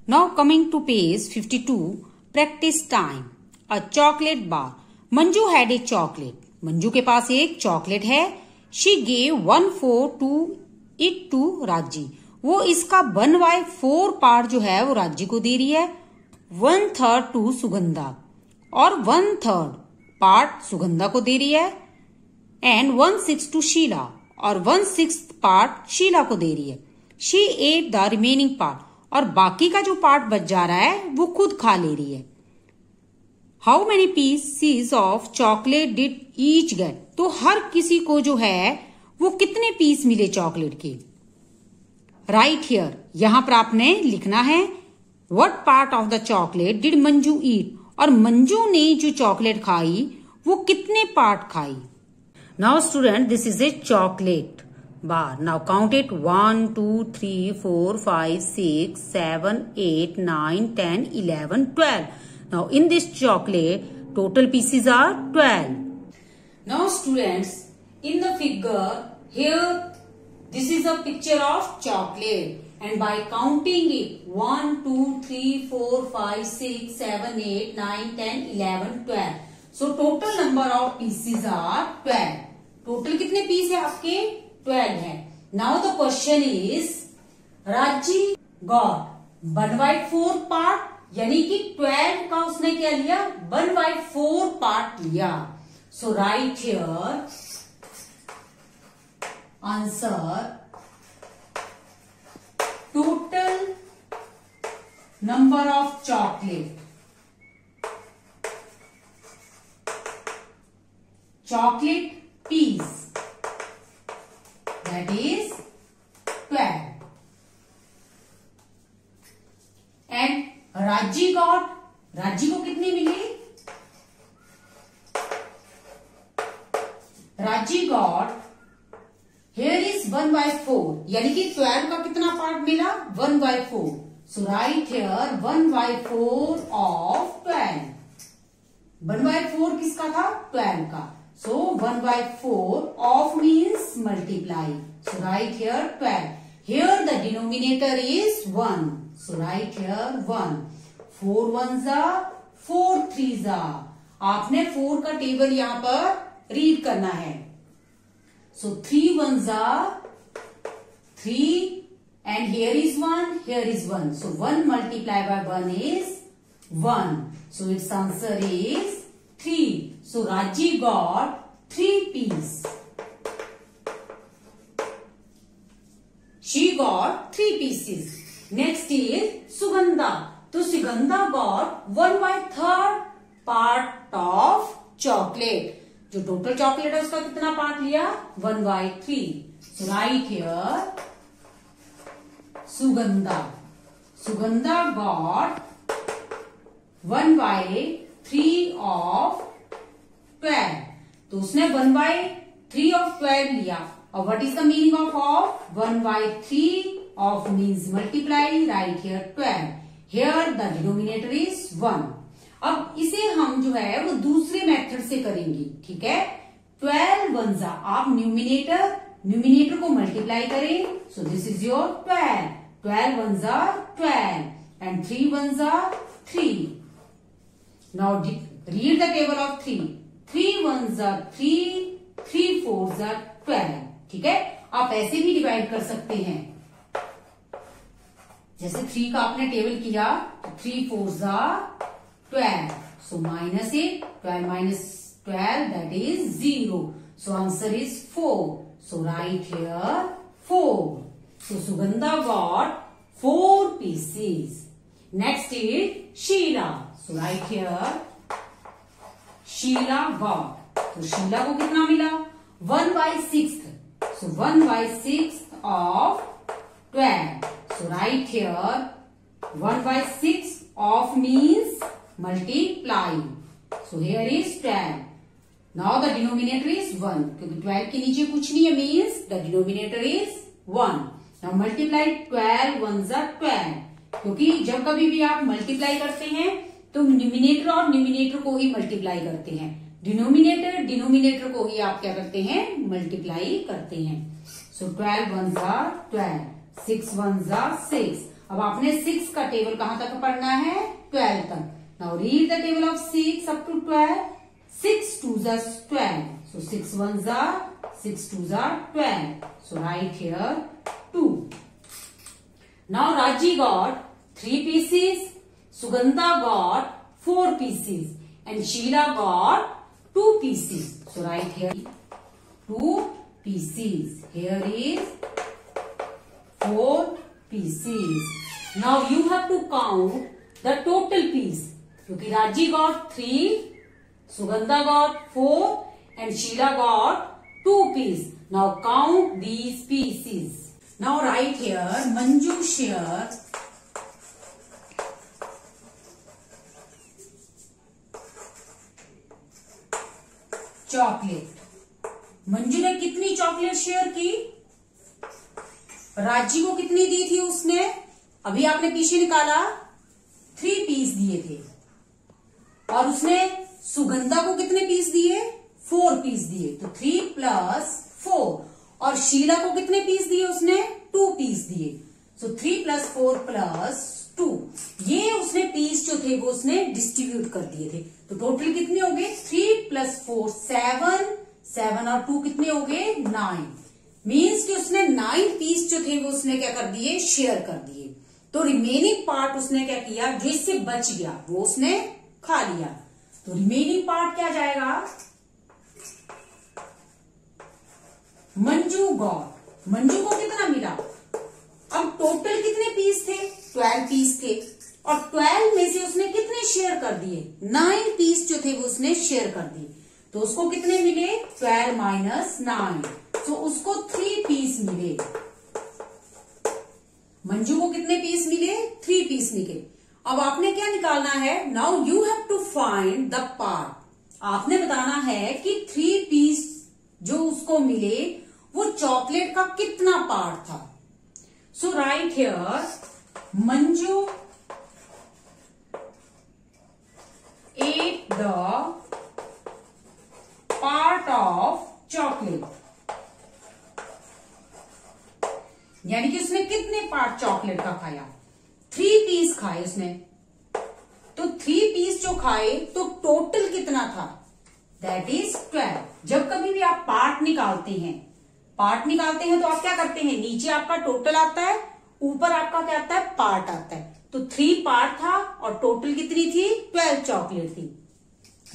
Now coming to page 52, practice time. A chocolate bar. Manju had a chocolate. Manju के पास एक chocolate है. She gave 1/4 to it to राजी. वो इसका 1/4 part जो है वो राजी को दे रही है. 1/3 to सुगंधा और 1/3 पार्ट सुगंधा को दे रही है. एंड 1/6 to शीला और 1/6 पार्ट शीला को दे रही है. She ate the remaining part. और बाकी का जो पार्ट बच जा रहा है वो खुद खा ले रही है. How many pieces of chocolate did each get. तो हर किसी को जो है वो कितने पीस मिले चॉकलेट के. Right here. यहां पर आपने लिखना है what part of the chocolate did Manju eat. और मंजू ने जो चॉकलेट खाई वो कितने पार्ट खाई. Now student, this is a chocolate bar. Now count it. 1, 2, 3, 4, 5, 6, 7, 8, 9, 10, 11, 12. Now in this chocolate, total pieces are 12. Now students, in the figure, here, this is a picture of chocolate. And by counting it, 1, 2, 3, 4, 5, 6, 7, 8, 9, 10, 11, 12. So total number of pieces are 12. Total कितने piece है आपके. 12 है. Now the question is, राजी got 1/4 part, यानी कि 12 का उसने क्या लिया 1/4 पार्ट लिया. So write here answer total number of chocolate piece, that is 12. And राजी got, राजी को कितनी मिली. राजी got, here is 1/4, यानी कि 12 का कितना पार्ट मिला 1/4. So write here 1/4 of 12. 1/4 किसका था 12 का. So 1/4 of means multiply. So write here 12. Here the denominator is 1. So write here 1. 4 ones are 4 threes are. आपने 4 का टेबल यहाँ पर रीड करना है. So 3 ones are 3 and here is 1, here is 1. So 1 multiplied by 1 is 1. So its answer is 3. So Raji got 3 pieces. She got 3 pieces. Next is Sugandha. तो Sugandha got 1/3 part of chocolate. जो total chocolate है उसका कितना part लिया 1/3. So write here Sugandha. Sugandha got 1/3 of 12. तो उसने 1/3 of 12 लिया. और what is the meaning of 1/3 of means multiply. Write here 12. Here the denominator is 1. अब इसे हम जो है वो दूसरे मेथड से करेंगे. ठीक है. 12 ones are, आप न्यूमिनेटर को मल्टीप्लाई करें. So this is your 12. 12 ones are 12 and 3 ones are 3. Now read the table of 3. 3 ones are 3, 3 fours are 12. ठीक है. आप ऐसे भी डिवाइड कर सकते हैं. जैसे 3 का आपने टेबल किया तो 3 fours are 12. So minus it. 12 minus 12, that is 0. So answer is 4. So write here 4. So Sugandha got 4 pieces. Next is Sheila. So write here Sheila got. तो शीला को कितना मिला 1/6. So 1/6 of 12. So write here 1/6 of means multiply. So here is 12. Now the denominator is 1. क्योंकि 12 के नीचे कुछ नहीं है means the denominator is 1. Now multiply 12 ones are 12. क्योंकि जब कभी भी आप मल्टीप्लाई करते हैं तो न्यूमिनेटर और न्यूमिनेटर को ही मल्टीप्लाई करते हैं. डिनोमिनेटर को ही आप क्या करते हैं मल्टीप्लाई करते हैं. So 12 ones are 12. 6 ones are 6. अब आपने 6 का टेबल कहां तक पढ़ना है? 12 तक. Now read the table of 6 up to 12. 6 2s are 12. So 6 1s are 6 2s are 12. So write here 2. Now Raji got 3 pieces. Sugandha got 4 pieces. And Sheila got 2 pieces. So write here 2 pieces. Here is 4 pieces. Now you have to count the total piece. क्योंकि राजी got 3, Sugandha got 4 and Sheila got 2 pieces. Now count these pieces. Now write here Manju share chocolate. Manju ने कितनी chocolate share की? राजी को कितनी दी थी उसने? अभी आपने पीछे निकाला 3 पीस दिए थे. और उसने सुगंधा को कितने पीस दिए? 4 पीस दिए. तो 3 + 4. और शीला को कितने पीस दिए उसने? 2 पीस दिए. सो 3 + 4 + 2. ये उसने पीस जो थे वो उसने डिस्ट्रीब्यूट कर दिए थे. तो टोटल कितने हो गए? 3 + 4 7. 7 और 2 कितने हो गए? 9. मीन्स कि उसने 9 पीस जो थे वो उसने क्या कर दिए? शेयर कर दिए. तो रिमेनिंग पार्ट उसने क्या किया? जो इससे बच गया वो उसने खा लिया. तो रिमेनिंग पार्ट क्या जाएगा? मंजू गॉट. मंजू को कितना मिला? अब टोटल कितने पीस थे? 12 पीस थे. और 12 में से उसने कितने शेयर कर दिए? 9 पीस जो थे वो उसने शेयर कर दिए. तो उसको कितने मिले? 12 - 9. तो उसको 3 पीस मिले. मंजू को कितने पीस मिले? 3 पीस मिले. अब आपने क्या निकालना है? Now you have to find the part. आपने बताना है कि 3 पीस जो उसको मिले वो चॉकलेट का कितना पार्ट था. So right here Manju ate the part of chocolate. यानी कि उसने कितने पार्ट चॉकलेट का खाया? 3 पीस खाए उसने. तो 3 पीस जो खाए तो टोटल कितना था? That is 12. जब कभी भी आप पार्ट निकालते हैं तो आप क्या करते हैं? नीचे आपका टोटल आता है, ऊपर आपका क्या आता है? पार्ट आता है. तो 3 पार्ट था और टोटल कितनी थी? 12 चॉकलेट थी.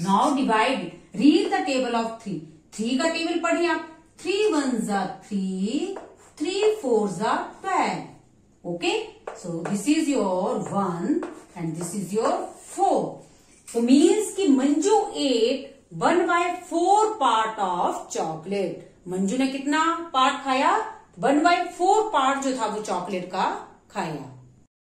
Now divide. Read the table of 3. 3 का टेबल पढ़िए आप. 3 1s are 3. 3 4s are 12. Okay? So this is your 1 and this is your 4. So means कि Manju ate 1/4 part of chocolate. Manju ने कितना पार्ट खाया? 1/4 पार्ट जो था वो चॉकलेट का खाया.